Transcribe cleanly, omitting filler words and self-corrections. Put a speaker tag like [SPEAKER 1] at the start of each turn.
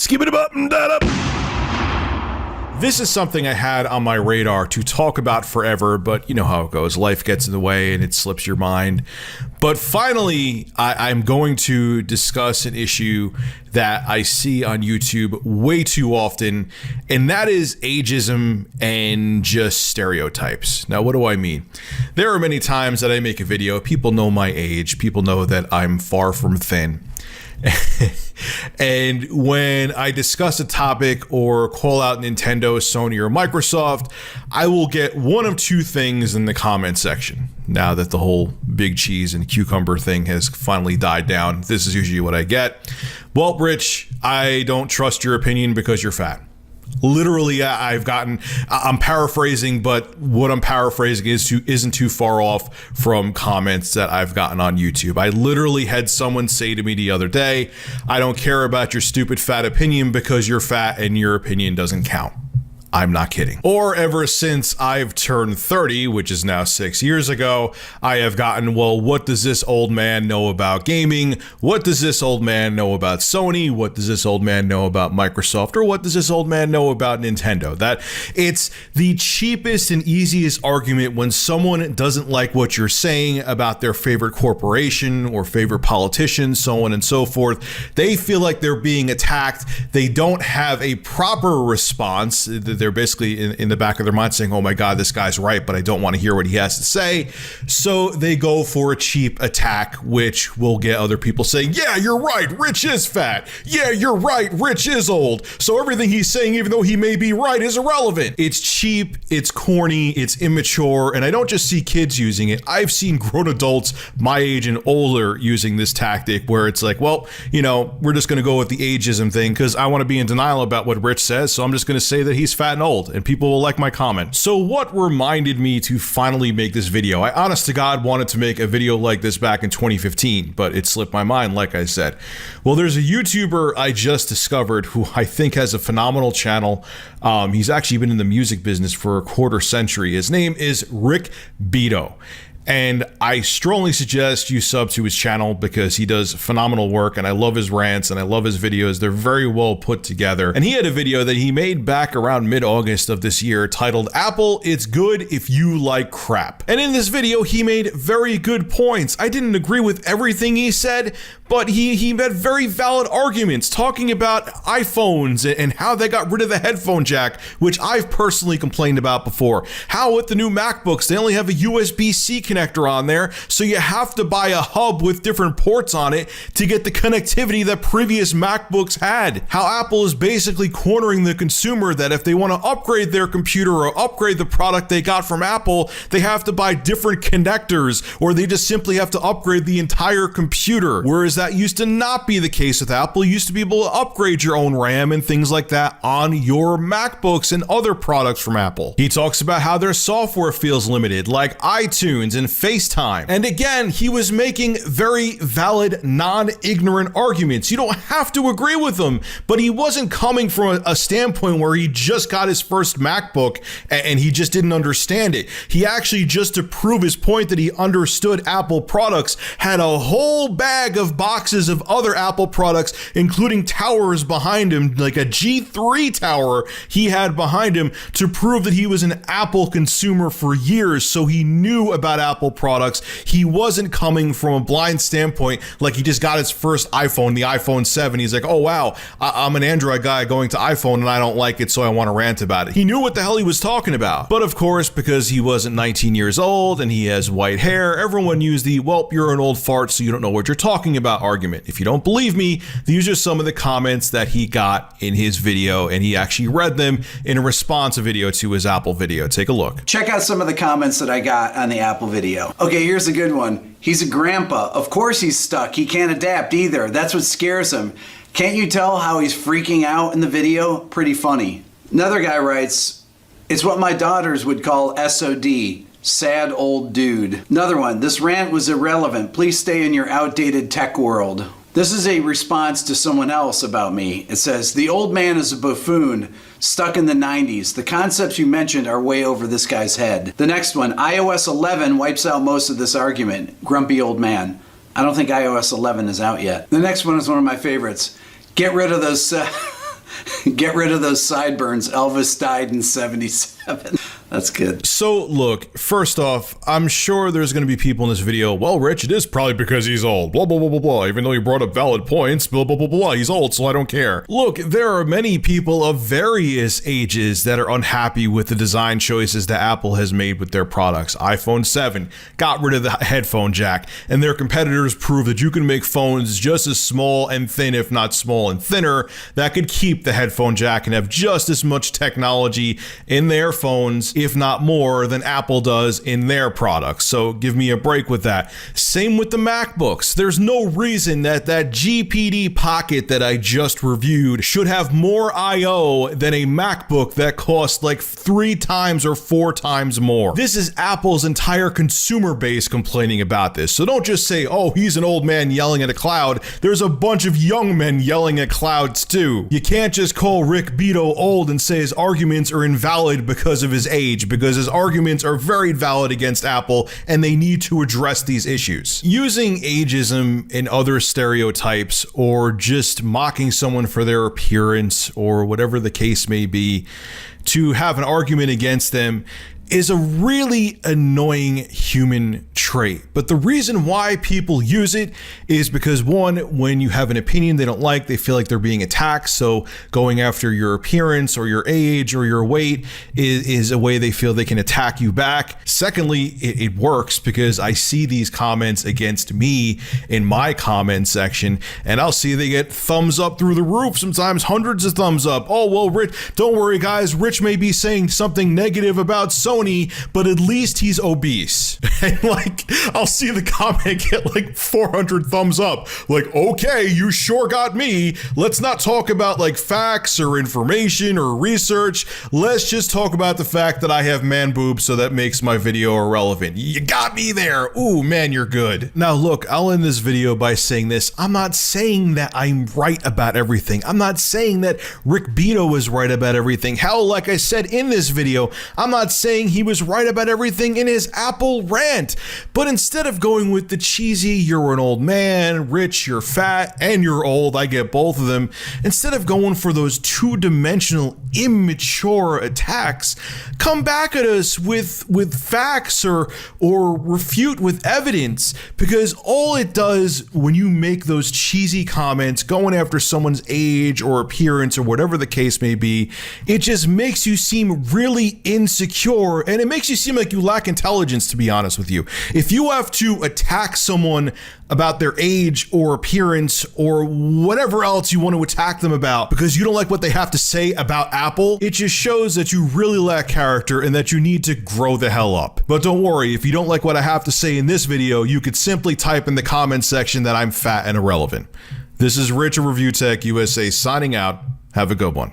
[SPEAKER 1] Skip it up and that up. This is something I had on my radar to talk about forever, but you know how it goes. Life gets in the way and it slips your mind. But finally, I'm going to discuss an issue that I see on YouTube way too often, and that is ageism and just stereotypes. Now, what do I mean? There are many times that I make a video, people know my age, people know that I'm far from thin. And when I discuss a topic or call out Nintendo, Sony, or Microsoft, I will get one of two things in the comment section. Now that the whole big cheese and cucumber thing has finally died down, this is usually what I get. Well, Rich, I don't trust your opinion because you're fat. Literally, I'm paraphrasing, but what I'm paraphrasing isn't too far off from comments that I've gotten on YouTube. I literally had someone say to me the other day, I don't care about your stupid fat opinion because you're fat and your opinion doesn't count. I'm not kidding. Or ever since I've turned 30, which is now 6 years ago, I have gotten, well, what does this old man know about gaming? What does this old man know about Sony? What does this old man know about Microsoft? Or what does this old man know about Nintendo? That it's the cheapest and easiest argument when someone doesn't like what you're saying about their favorite corporation or favorite politician, so on and so forth. They feel like they're being attacked. They don't have a proper response. They're basically in the back of their mind saying, oh my God, this guy's right, but I don't want to hear what he has to say. So they go for a cheap attack, which will get other people saying, yeah, you're right, Rich is fat. Yeah, you're right, Rich is old. So everything he's saying, even though he may be right, is irrelevant. It's cheap, it's corny, it's immature, and I don't just see kids using it. I've seen grown adults my age and older using this tactic where it's like, well, you know, we're just going to go with the ageism thing because I want to be in denial about what Rich says, so I'm just going to say that he's fat and old, and people will like my comment. So what reminded me to finally make this video? I honest to God wanted to make a video like this back in 2015, but it slipped my mind, like I said. Well, there's a YouTuber I just discovered who I think has a phenomenal channel. He's actually been in the music business for a quarter century. His name is Rick Beto. And I strongly suggest you sub to his channel because he does phenomenal work, and I love his rants and I love his videos. They're very well put together. And he had a video that he made back around mid-August of this year titled, Apple, It's Good If You Like Crap. And in this video, he made very good points. I didn't agree with everything he said, but he had very valid arguments talking about iPhones and how they got rid of the headphone jack, which I've personally complained about before. How with the new MacBooks, they only have a USB-C connector on there, so you have to buy a hub with different ports on it to get the connectivity that previous MacBooks had. How Apple is basically cornering the consumer that if they want to upgrade their computer or upgrade the product they got from Apple, they have to buy different connectors, or they just simply have to upgrade the entire computer. Whereas that used to not be the case with Apple. You used to be able to upgrade your own RAM and things like that on your MacBooks and other products from Apple. He talks about how their software feels limited, like iTunes and FaceTime. And again, he was making very valid, non-ignorant arguments. You don't have to agree with them, but he wasn't coming from a standpoint where he just got his first MacBook and he just didn't understand it. He actually, just to prove his point that he understood Apple products, had a whole bag of boxes of other Apple products, including towers behind him, like a G3 tower he had behind him, to prove that he was an Apple consumer for years, so he knew about Apple products. He wasn't coming from a blind standpoint like he just got his first iPhone, the iPhone 7. He's like, oh wow, I'm an Android guy going to iPhone and I don't like it, so I want to rant about it. He knew what the hell he was talking about. But of course, because he wasn't 19 years old and he has white hair, everyone used the, well, you're an old fart so you don't know what you're talking about argument. If you don't believe me, these are some of the comments that he got in his video, and he actually read them in a response video to his Apple video. Take a look.
[SPEAKER 2] Check out some of the comments that I got on the Apple video. Okay, here's a good one. He's a grandpa. Of course he's stuck. He can't adapt either. That's what scares him. Can't you tell how he's freaking out in the video? Pretty funny. Another guy writes, it's what my daughters would call SOD. Sad old dude. Another one, this rant was irrelevant. Please stay in your outdated tech world. This is a response to someone else about me. It says, the old man is a buffoon, stuck in the 90s. The concepts you mentioned are way over this guy's head. The next one, iOS 11 wipes out most of this argument. Grumpy old man. I don't think iOS 11 is out yet. The next one is one of my favorites. Get rid of those Get rid of those sideburns. Elvis died in 77. That's good.
[SPEAKER 1] So look, first off, I'm sure there's going to be people in this video, well, Rich, it is probably because he's old, blah, blah, blah, blah, blah, even though you brought up valid points, blah, blah, blah, blah, he's old, so I don't care. Look, there are many people of various ages that are unhappy with the design choices that Apple has made with their products. iPhone 7 got rid of the headphone jack, and their competitors prove that you can make phones just as small and thin, if not small and thinner, that could keep the headphone jack and have just as much technology in their phones, if not more, than Apple does in their products. So give me a break with that. Same with the MacBooks. There's no reason that GPD Pocket that I just reviewed should have more I/O than a MacBook that costs like 3 times or 4 times more. This is Apple's entire consumer base complaining about this. So don't just say, oh, he's an old man yelling at a cloud. There's a bunch of young men yelling at clouds too. You can't just call Rick Beato old and say his arguments are invalid because of his age, because his arguments are very valid against Apple and they need to address these issues. Using ageism and other stereotypes, or just mocking someone for their appearance or whatever the case may be, to have an argument against them is a really annoying human trait. But the reason why people use it is because, one, when you have an opinion they don't like, they feel like they're being attacked. So going after your appearance or your age or your weight is a way they feel they can attack you back. Secondly, it works because I see these comments against me in my comment section, and I'll see they get thumbs up through the roof, sometimes hundreds of thumbs up. Oh, well, Rich, don't worry, guys. Rich may be saying something negative about Sony, but at least he's obese. And like, I'll see the comment get like 400 thumbs up. Like, okay, you sure got me. Let's not talk about like facts or information or research. Let's just talk about the fact that I have man boobs, so that makes my video irrelevant. You got me there. Ooh, man, you're good. Now look, I'll end this video by saying this. I'm not saying that I'm right about everything. I'm not saying that Rick Beato is right about everything. Hell, like I said in this video, I'm not saying he was right about everything in his Apple rant. But instead of going with the cheesy, you're an old man, Rich, you're fat, and you're old, I get both of them, instead of going for those two-dimensional, immature attacks, come back at us with facts or refute with evidence. Because all it does when you make those cheesy comments going after someone's age or appearance or whatever the case may be, it just makes you seem really insecure, and it makes you seem like you lack intelligence, to be honest with you. If you have to attack someone about their age or appearance or whatever else you want to attack them about because you don't like what they have to say about Apple, it just shows that you really lack character and that you need to grow the hell up. But don't worry, if you don't like what I have to say in this video, you could simply type in the comment section that I'm fat and irrelevant. This is Rich of Review Tech USA signing out. Have a good one.